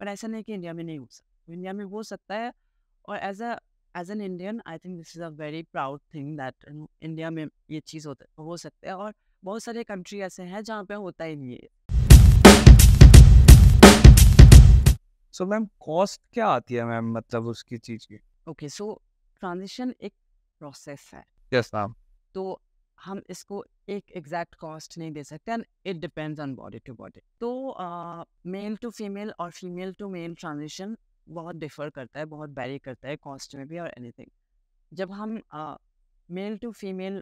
पर ऐसा नहीं कि इंडिया में नहीं हो सकता, इंडिया में हो सकता है। और as an Indian I think this is a very proud thing that India में ये चीज़ हो सकता है, और बहुत सारे कंट्री ऐसे हैं जहाँ पे होता ही नहीं है। सो मैम कॉस्ट क्या आती है मैम, मतलब उसकी चीज़ की? ओके, सो ट्रांजिशन एक प्रोसेस है, यस मैम। तो हम इसको एक एग्जैक्ट कॉस्ट नहीं दे सकते, and it depends on body to body. तो मेल टू फीमेल और फीमेल टू मेल ट्रांजिशन बहुत डिफर करता है, बहुत वेरी करता है कॉस्ट में भी और एनीथिंग। जब हम मेल टू फीमेल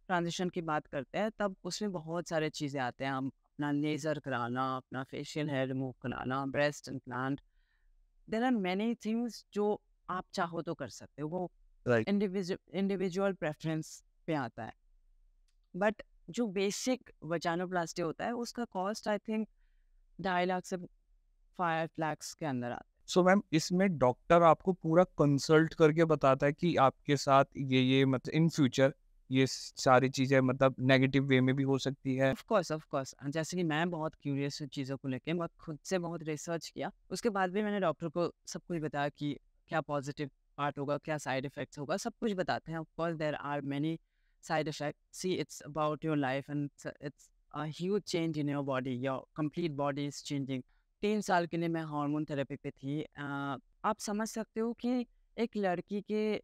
ट्रांजिशन की बात करते हैं तब उसमें बहुत सारे चीज़ें आते हैं। हम अपना लेज़र कराना, अपना फेशियल हेयर रिमूव कराना, breast implant, there are many things जो आप चाहो तो कर सकते हो। वो राइट। इंडिविजुअल प्रेफरेंस पे आता है। बट जो बेसिक वजानोप्लास्टी होता है उसका कॉस्ट आई थिंक 2.5 लाख से 5 लाख के अंदर आता है। सो मैम इसमें डॉक्टर आपको पूरा कंसल्ट करके बताता है कि आपके साथ ये मतलब इन फ्यूचर ये सारी चीज़ें मतलब नेगेटिव वे में भी हो सकती है। ऑफ कोर्स जैसे कि मैं बहुत क्यूरियस हूँ चीज़ों को लेके, मैं खुद से बहुत रिसर्च किया, उसके बाद भी मैंने डॉक्टर को सब कुछ बताया कि क्या पॉजिटिव पार्ट होगा, क्या साइड इफेक्ट्स होगा, सब कुछ बताते हैं। Of course there are many side effect, see it's about your life and it's a huge change in your body, your complete body is changing. 3 साल के लिए मैं हार्मोन थेरेपी पे थी। आप समझ सकते हो कि एक लड़की के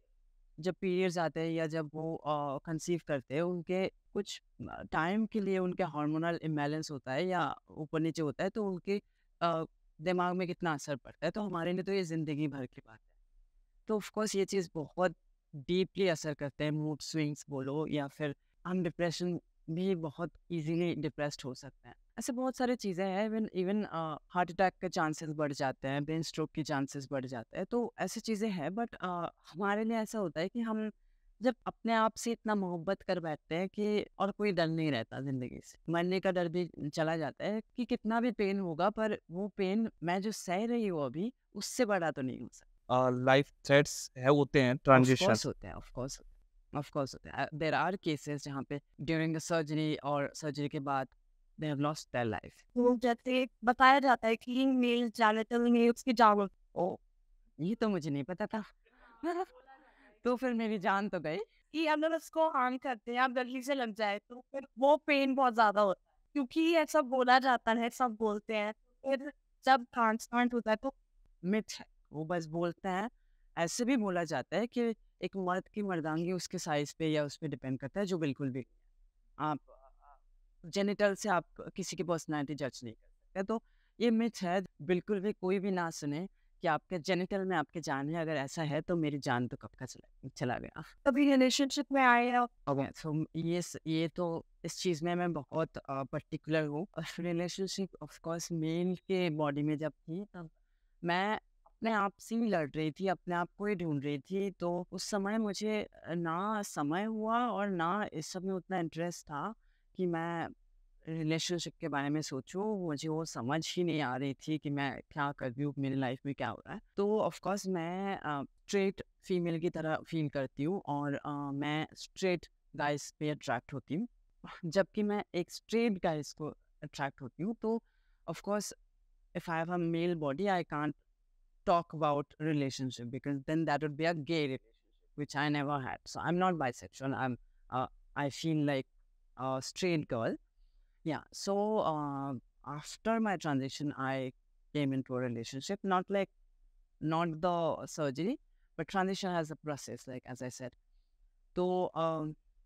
जब पीरियड्स आते हैं या जब वो कंसीव करते हैं, उनके कुछ टाइम के लिए उनके हार्मोनल इम्बैलेंस होता है या ऊपर नीचे होता है, तो उनके दिमाग में कितना असर पड़ता है। तो हमारे लिए तो ये ज़िंदगी भर की बात है। तो ऑफ कोर्स ये चीज़ बहुत डीपली असर करते हैं, मूड स्विंग्स बोलो या फिर हम डिप्रेशन भी बहुत इजीली डिप्रेस्ड हो सकते हैं। ऐसे बहुत सारी चीज़ें हैं, इवन इवन हार्ट अटैक के चांसेस बढ़ जाते हैं, ब्रेन स्ट्रोक के चांसेस बढ़ जाते हैं। तो ऐसी चीज़ें हैं, बट हमारे लिए ऐसा होता है कि हम जब अपने आप से इतना मोहब्बत कर बैठते हैं कि और कोई डर नहीं रहता ज़िंदगी से, मरने का डर भी चला जाता है कि कितना भी पेन होगा, पर वो पेन मैं जो सह रही हूँ अभी, उससे बड़ा तो नहीं हो सकता। लाइफ थ्रेट्स है होते हैं ऑफ ट्रांजिशन। कोर्स होते हैं, ऑफ कोर्स होते हैं। देयर आर केसेस जहाँ पे ड्यूरिंग द सर्जरी और सर्जरी के बाद they have lost their life. तो जैसे बताया जाता है कि मेल जेनिटल में उसकी जान ओ, ये तो मुझे नहीं पता था। तो फिर मेरी जान तो गई। कि अगर उसको हार्म करते हैं या गलती से लग जाए तो फिर वो पेन बहुत ज्यादा होता है, क्योंकि ऐसा बोला जाता है, सब बोलते हैं। फिर जब ट्रांसप्लांट होता है तो मिथ है, वो बस बोलते हैं। ऐसे भी बोला जाता है कि एक मर्द की मर्दानगी उसके साइज पे या उस पे डिपेंड करता है, जो बिल्कुल भी आप जेनिटल से आप किसी की पर्सनैलिटी जज नहीं कर सकते। तो ये मिथ है, बिल्कुल भी कोई भी ना सुने कि आपके जेनिटल में आपके जान है। अगर ऐसा है तो मेरी जान तो कब का चला चला गया। कभी रिलेशनशिप में आए हो ओके, तो ये तो इस चीज़ में मैं बहुत पर्टिकुलर हूँ। रिलेशनशिप ऑफ कोर्स मेल के बॉडी में जब थी तब मैं अपने आप से ही लड़ रही थी, अपने आप को ही ढूंढ रही थी। तो उस समय मुझे ना समय हुआ और ना इस सब में उतना इंटरेस्ट था कि मैं रिलेशनशिप के बारे में सोचूं। मुझे वो समझ ही नहीं आ रही थी कि मैं क्या कर रही हूँ, मेरी लाइफ में क्या हो रहा है। तो ऑफ कोर्स मैं स्ट्रेट फीमेल की तरह फील करती हूँ और मैं स्ट्रेट गाइस पे अट्रैक्ट होती हूँ। जबकि मैं एक स्ट्रेट गाइस को अट्रैक्ट होती हूँ, तो of course if I have a male body, I can't talk about relationship because then that would be a gay relationship, which I never had. So I'm not bisexual. I feel like a straight girl. Yeah. So after my transition, I came into a relationship, not the surgery, but transition as a process, like as I said. So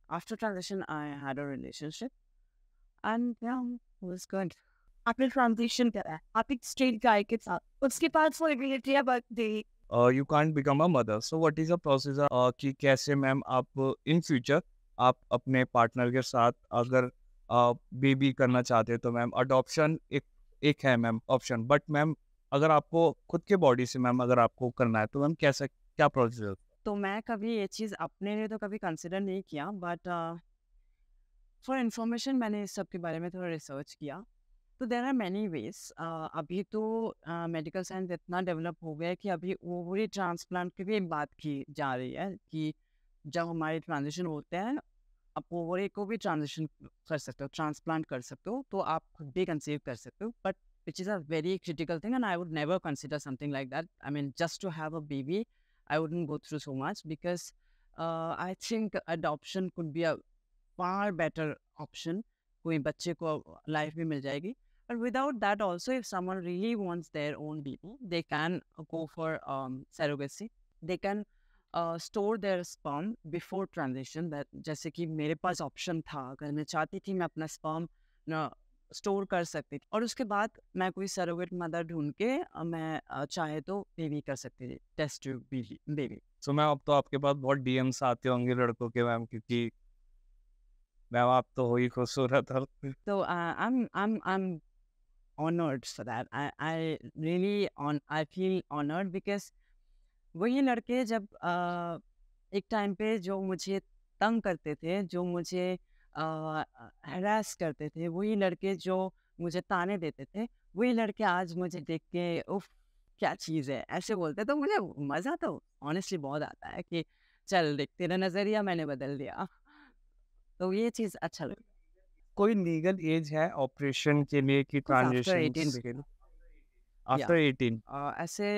after transition, I had a relationship, and yeah, it was good. आपने transition करा है, आप एक straight guy के साथ, उसके पास वो ability है birthday you can't become a mother, so what is a procedure कि कैसे मैम आप इन फ्यूचर आप अपने पार्टनर के साथ अगर बेबी करना चाहते हो तो मैम अडॉप्शन एक है मैम ऑप्शन, बट मैम अगर आपको खुद के बॉडी से मैम अगर आपको करना है तो मैम कैसे क्या प्रोसीजर? तो मैं कभी ये चीज़ अपने लिए तो कभी कंसिडर नहीं किया, बट फॉर इन्फॉर्मेशन मैंने इस सब के बारे में थोड़ा रिसर्च किया। तो देर आर मैनी वेज। अभी तो मेडिकल साइंस इतना डेवलप हो गया है कि अभी ओवरी ट्रांसप्लांट की भी बात की जा रही है कि जब हमारे ट्रांजिशन होते हैं, आप ओवरी को भी ट्रांजिशन कर सकते हो, ट्रांसप्लांट कर सकते हो, तो आप खुद भी कंसीव कर सकते हो। But which is a very critical thing, and I would never consider something like that. I mean, just to have a baby, I wouldn't go through so much, because I think adoption could be a far better option. कोई बच्चे को life भी मिल जाएगी. But without that also, if someone really wants their own baby, they can go for surrogacy. They can store their sperm before transition. That जैसे कि मेरे पास option था, अगर मैं चाहती थी मैं अपना sperm ना स्टोर कर सकती थी, और उसके बाद मैं कोई सरोगेट मदर ढूंढ के मैं चाहे तो बेबी कर सकती थी, test tube baby. So ma'am अब तो आपके पास बहुत डीएम्स आते होंगे लड़कों के मैम, क्योंकि मैम आप तो हो ही खूबसूरत और So I'm honored for that. I really I feel honored because वही लड़के जब एक टाइम पे जो मुझे तंग करते थे, जो मुझे हरास करते थे, वही लड़के जो मुझे ताने देते थे, वही लड़के आज मुझे देख के उफ क्या चीज़ है ऐसे बोलते, तो मुझे मज़ा तो ऑनेस्टली बहुत आता है कि चल देख तेरा नज़रिया मैंने बदल दिया. तो ये चीज़ अच्छा लगता कोई लीगल एज है ऑपरेशन के लिए कि है. आफ्टर ट्रांजिशन 18 के लिए आफ्टर 18? ऐसे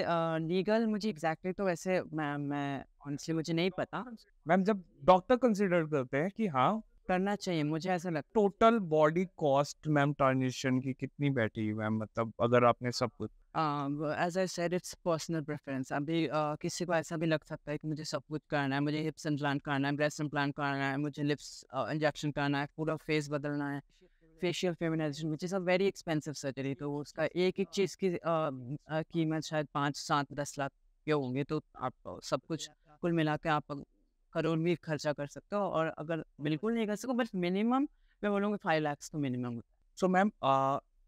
लीगल मुझे एग्जैक्टली तो वैसे मैं ऑनेस्टली मुझे नहीं पता. मैम जब डॉक्टर कंसिडर करते हैं कि हाँ करना चाहिए, मुझे ऐसा लगता total body cost ma'am transition की कितनी बैठी मैम, मतलब अगर आपने सब कुछ as I said it's personal preference. अभी किसी को ऐसा भी लग सकता है कि मुझे सब कुछ करना है, मुझे हिप्स इम्प्लांट करना है, ब्रेस्ट इम्प्लांट करना है, मुझे लिप्स इंजेक्शन करना है, पूरा फेस बदलना है, facial feminization which is a very expensive surgery. तो उसका एक एक चीज़ की कीमत शायद 5, 7, 10 लाख के होंगे. तो आप सब कुछ कुल मिला के आप करोड़ भी खर्चा कर सकते हो, और अगर बिल्कुल नहीं कर सको बट मिनिमम मैं बोलूँगा 5 लाख तो मिनिमम होता है. सो मैम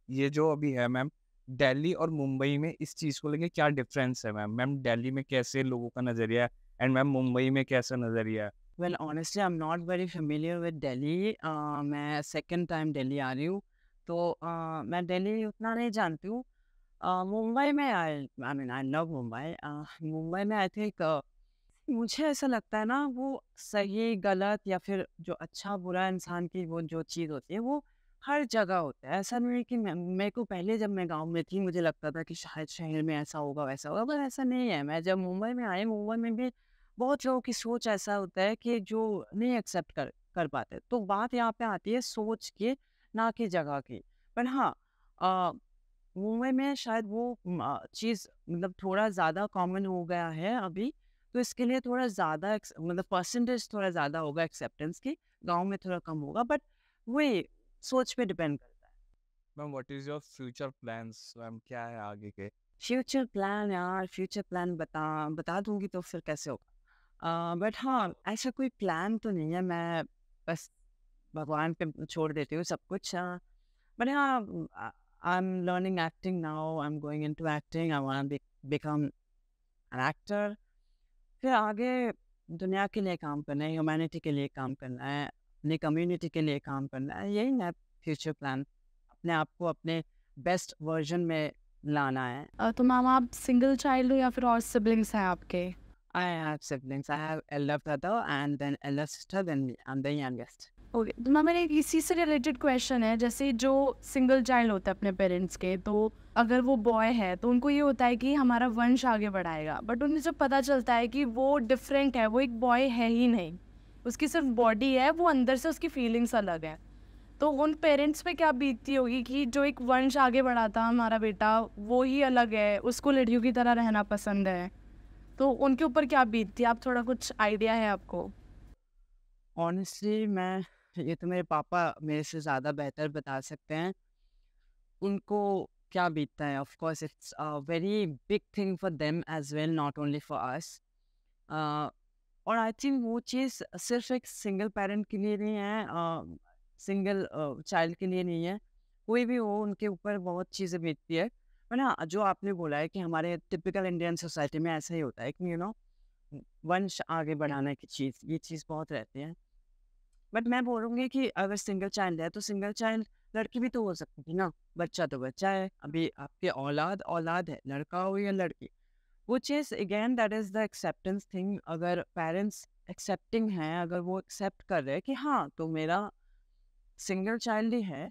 ये जो अभी है मैम दिल्ली और मुंबई में इस चीज़ को लेके क्या डिफरेंस है मैम? मैम दिल्ली में कैसे लोगों का नज़रिया है एंड मैम मुंबई में कैसा नज़रिया है? Well, honestly, I'm not very familiar with Delhi. मैं सेकंड टाइम दिल्ली आ रही हूँ, तो मैं दिल्ली उतना नहीं जानती हूँ. मुंबई में I mean I love Mumbai. Mumbai में आई थिंक मुझे ऐसा लगता है ना, वो सही गलत या फिर जो अच्छा बुरा इंसान की वो जो चीज़ होती है वो हर जगह होता है. ऐसा नहीं है कि मेरे को पहले जब मैं गांव में थी मुझे लगता था कि शायद शहर में ऐसा होगा वैसा होगा, पर ऐसा नहीं है. मैं जब मुंबई में आई, मुंबई में भी बहुत लोगों की सोच ऐसा होता है कि जो नहीं एक्सेप्ट कर कर पाते. तो बात यहाँ पे आती है सोच की, ना कि जगह की. पर हाँ, अ, मुंबई में शायद वो चीज़ मतलब थोड़ा ज़्यादा कॉमन हो गया है अभी, तो इसके लिए थोड़ा ज़्यादा मतलब परसेंटेज थोड़ा ज़्यादा होगा एक्सेप्टेंस की. गांव में थोड़ा कम होगा, बट वही सोच पे डिपेंड करता है. Ma'am what is your future plans ma'am, क्या है आगे के? फ्यूचर प्लान यार, फ्यूचर प्लान बता दूंगी तो फिर कैसे होगा. बट हाँ, ऐसा कोई प्लान तो नहीं है. मैं बस भगवान पे छोड़ देती हूँ सब कुछ. बट हाँ, I am learning acting now. I am going into acting. I want become an actor. फिर आगे दुनिया के लिए काम करना है, ह्यूमैनिटी के लिए काम करना है, अपनी कम्युनिटी के लिए काम करना है. यही है फ्यूचर प्लान. अपने आप को अपने बेस्ट वर्जन में लाना है. तो मैम आप सिंगल चाइल्ड हो या फिर और सिबलिंग्स हैं आपके? I have siblings. I have elder brother and then elder sister, then me. I'm the youngest. Okay, तो मैम मेरा एक इसी से रिलेटेड क्वेश्चन है. जैसे जो सिंगल चाइल्ड होता है अपने पेरेंट्स के, तो अगर वो बॉय है तो उनको ये होता है कि हमारा वंश आगे बढ़ाएगा, बट उन्हें जब पता चलता है कि वो डिफरेंट है, वो एक बॉय है ही नहीं, उसकी सिर्फ बॉडी है, वो अंदर से उसकी फीलिंग्स अलग है, तो उन पेरेंट्स पे क्या बीतती होगी कि जो एक वंश आगे बढ़ाता हमारा बेटा वो ही अलग है, उसको लड़कियों की तरह रहना पसंद है, तो उनके ऊपर क्या बीतती है? आप थोड़ा कुछ आइडिया है आपको? Honestly, मैं ये तो मेरे पापा मेरे से ज़्यादा बेहतर बता सकते हैं उनको क्या बीतता है. Of course it's a very big thing for them as well, not only for us. और आई थिंक वो चीज़ सिर्फ एक सिंगल पेरेंट के लिए नहीं है, सिंगल चाइल्ड के लिए नहीं है. कोई भी हो उनके ऊपर बहुत चीज़ें बीतती है. पर हाँ, जो आपने बोला है कि हमारे टिपिकल इंडियन सोसाइटी में ऐसा ही होता है कि वंश आगे बढ़ाने की चीज़, ये चीज़ बहुत रहती है. बट मैं बोलूँगी कि अगर सिंगल चाइल्ड है तो सिंगल चाइल्ड लड़की भी तो हो सकती थी ना. बच्चा तो बच्चा है. अभी आपके औलाद औलाद है, लड़का हो या लड़की. वो चीज़ again that is the acceptance thing. अगर पेरेंट्स एक्सेप्टिंग हैं, अगर वो एक्सेप्ट कर रहे हैं कि हाँ तो मेरा सिंगल चाइल्ड ही है,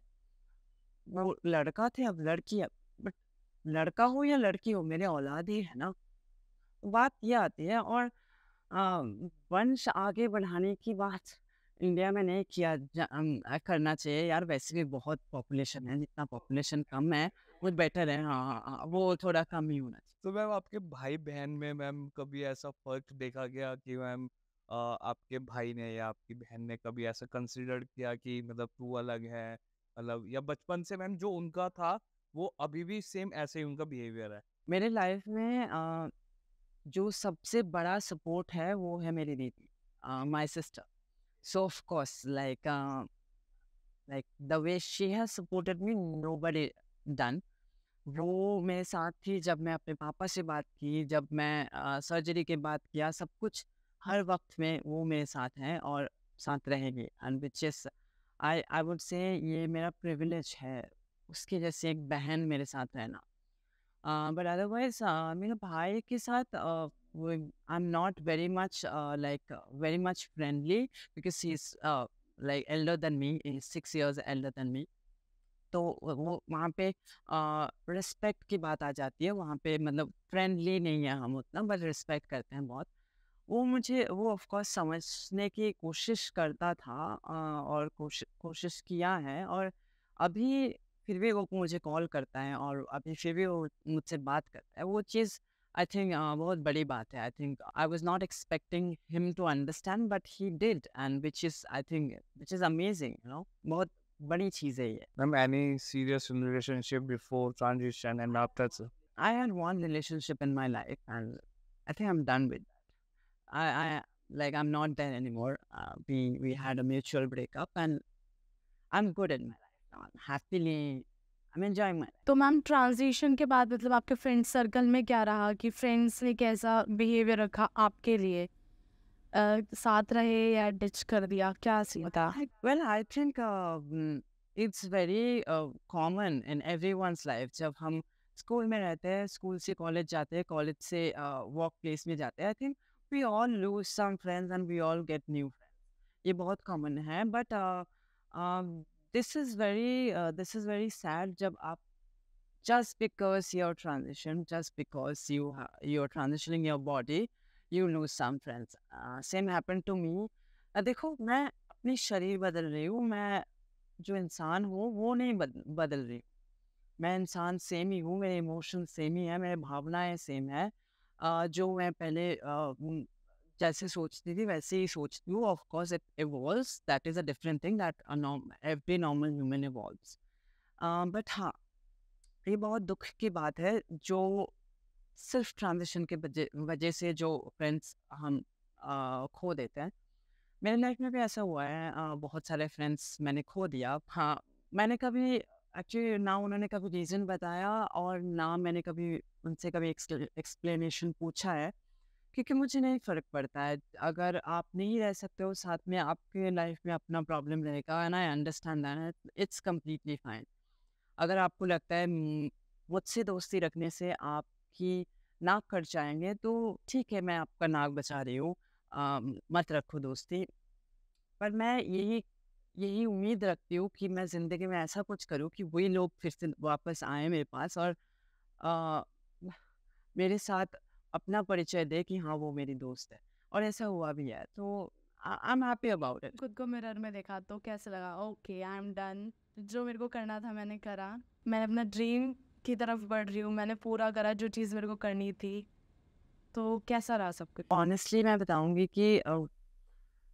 वो लड़का थे अब लड़की है, लड़का हो या लड़की हो, मेरे औलाद ही है ना। बात ये आती है। और वंश आगे बढ़ाने की बात इंडिया में नहीं करना चाहिए यार। वैसे भी बहुत पॉपुलेशन है, जितना पॉपुलेशन कम है वो बेटर है। हाँ हाँ हाँ, वो थोड़ा कम ही होना चाहिए। तो मैम आपके भाई बहन में मैम कभी ऐसा फर्क देखा गया कि मैम आपके भाई ने या आपकी बहन ने कभी ऐसा कंसिडर किया कि मतलब तू अलग है, मतलब या बचपन से मैम जो उनका था वो अभी भी सेम ऐसे ही उनका बिहेवियर है? मेरे लाइफ में जो सबसे बड़ा सपोर्ट है वो है मेरी दीदी, my sister. So of course like the way she has supported me, nobody done. वो मेरे साथ थी जब मैं अपने पापा से बात की, जब मैं सर्जरी के बाद किया, सब कुछ हर वक्त में वो मेरे साथ हैं और साथ रहेगी। And which is I would say ये मेरा प्रिविलेज है, उसके जैसे एक बहन मेरे साथ रहना। बट अदरवाइज मेरे भाई के साथ I am not very much like very much friendly, because he is like Elder than me, 6 years Elder than me. तो वो वहाँ पे रिस्पेक्ट की बात आ जाती है। वहाँ पे मतलब फ्रेंडली नहीं है हम उतना, बट रिस्पेक्ट करते हैं बहुत। वो ऑफ कोर्स समझने की कोशिश करता था, और कोशिश किया है। और अभी फिर भी वो मुझे कॉल करता है, और अभी फिर भी वो मुझसे बात करता है। वो चीज़ आई थिंक बहुत बड़ी बात है। I think I was not expecting him to understand, but he did, and which is amazing, बहुत बड़ी चीज़ है ये। Ma'am any serious relationship before transition and after? I had one relationship in my life, and I think I'm done with that. I like I'm not there anymore. We had a mutual breakup, and I'm good in my life now. I'm enjoying my life. तो ma'am transition के बाद मतलब आपके friend circle में क्या रहा कि friends ने कैसा बिहेवियर रखा आपके लिए? साथ रहे या डिच कर दिया, क्या सीन था? Well, I think it's very common in everyone's life. जब हम स्कूल में रहते हैं, स्कूल से कॉलेज जाते हैं, कॉलेज से वर्क प्लेस में जाते हैं, I think we all lose some friends and we all get new friends. ये बहुत कॉमन है, but this is very sad जब आप just because your transition, just because you're transitioning your body, you lose some friends. Same happened to me. देखो, मैं अपनी शरीर बदल रही हूँ, मैं जो इंसान हूँ वो नहीं बदल रही हूँ। मैं इंसान सेम ही हूँ, मेरे इमोशन सेम ही है, मेरे भावनाएं सेम है। जो मैं पहले जैसे सोचती थी वैसे ही सोचती हूँ। Of course it evolves, that is a different thing, that every normal human evolves. But हाँ, ये बहुत दुख की बात है जो सिर्फ ट्रांजिशन के वजह से जो फ्रेंड्स हम खो देते हैं। मेरे लाइफ में भी ऐसा हुआ है, बहुत सारे फ्रेंड्स मैंने खो दिया। हाँ, मैंने कभी एक्चुअली ना उन्होंने कभी रीज़न बताया, और ना मैंने कभी उनसे कभी एक्सप्लेनेशन पूछा है, क्योंकि मुझे नहीं फ़र्क पड़ता है। अगर आप नहीं रह सकते हो साथ में, आपके लाइफ में अपना प्रॉब्लम रहेगा, and I understand that, it's completely fine. अगर आपको लगता है मुझसे दोस्ती रखने से आपकी नाक कट जाएंगे, तो ठीक है, मैं आपका नाक बचा रही हूँ, मत रखो दोस्ती। पर मैं यही यही उम्मीद रखती हूँ कि मैं ज़िंदगी में ऐसा कुछ करूँ कि वही लोग फिर से वापस आए मेरे पास, और अ, मेरे साथ अपना परिचय दे कि हाँ, वो मेरी दोस्त है। और ऐसा हुआ भी है, तो I am happy about it. खुद को मिरर में देखा तो कैसे लगा? ओके, आई एम डन, जो मेरे को करना था मैंने करा, मैं अपना ड्रीम की तरफ बढ़ रही हूँ, मैंने पूरा करा जो चीज़ मेरे को करनी थी। तो कैसा रहा सब कुछ? ऑनेस्टली मैं बताऊँगी कि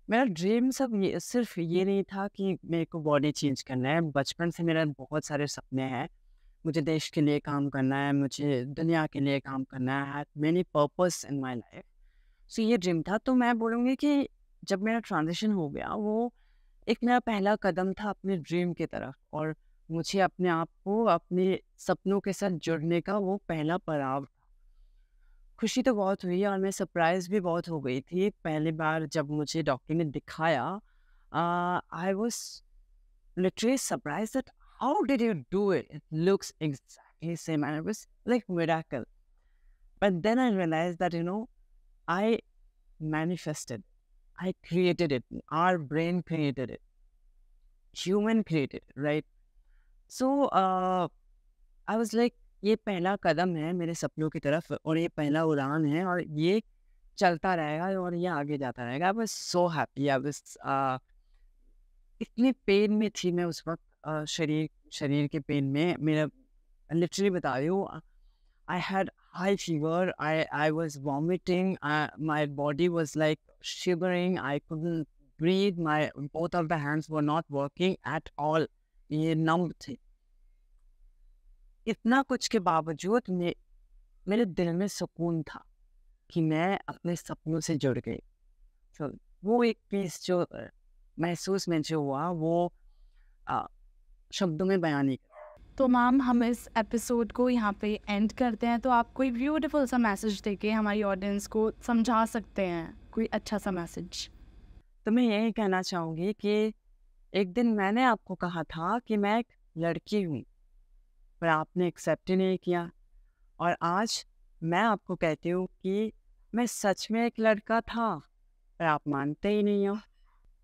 मेरा ड्रीम सिर्फ ये नहीं था कि मेरे को बॉडी चेंज करना है। बचपन से मेरा बहुत सारे सपने हैं। मुझे देश के लिए काम करना है, मुझे दुनिया के लिए काम करना है, many purpose in my life. So ये ड्रीम था। तो मैं बोलूँगी कि जब मेरा ट्रांजिशन हो गया, वो एक मेरा पहला कदम था अपने ड्रीम की तरफ, और मुझे अपने आप को अपने सपनों के साथ जुड़ने का वो पहला पड़ाव था। खुशी तो बहुत हुई, और मैं सरप्राइज़ भी बहुत हो गई थी। पहली बार जब मुझे डॉक्टर ने दिखाया, I was literally surprised that how did you do it? It looks exactly same, and it was like miracle. But then I realized that, I manifested, I created it, our brain created it, human created it, right? So I was like, ये पहला कदम है मेरे सपनों की तरफ और ये पहला उड़ान है और ये चलता रहेगा और ये आगे जाता रहेगा। I was so happy. I was इतने पेन में थी मैं उस वक़्त, शरीर शरीर के पेन में। मेरा लिटरली बता रही हूँ, I had high fever. I was vomiting. My body was like shivering. I couldn't breathe. My both of the hands were not working at all. ये numb थे। इतना कुछ के बावजूद मेरे दिल में सुकून था कि मैं अपने सपनों से जुड़ गई। तो वो एक पीस जो महसूस मुझे हुआ वो अ, शब्दों में बयान नहीं। तो मैम हम इस एपिसोड को यहाँ पे एंड करते हैं, तो आप कोई ब्यूटीफुल सा मैसेज देके हमारी ऑडियंस को समझा सकते हैं, कोई अच्छा सा मैसेज। तो मैं यही कहना चाहूँगी कि एक दिन मैंने आपको कहा था कि मैं एक लड़की हूँ, पर आपने एक्सेप्ट ही नहीं किया। और आज मैं आपको कहती हूँ कि मैं सच में एक लड़का था, पर आप मानते ही नहीं हो।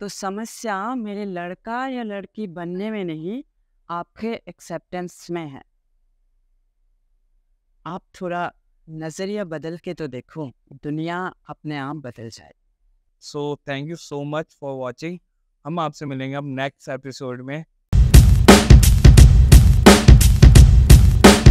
तो समस्या मेरे लड़का या लड़की बनने में नहीं, आपके एक्सेप्टेंस में है। आप थोड़ा नज़रिया बदल के तो देखो, दुनिया अपने आप बदल जाए। So thank you so much for watching. हम आपसे मिलेंगे अब नेक्स्ट एपिसोड में।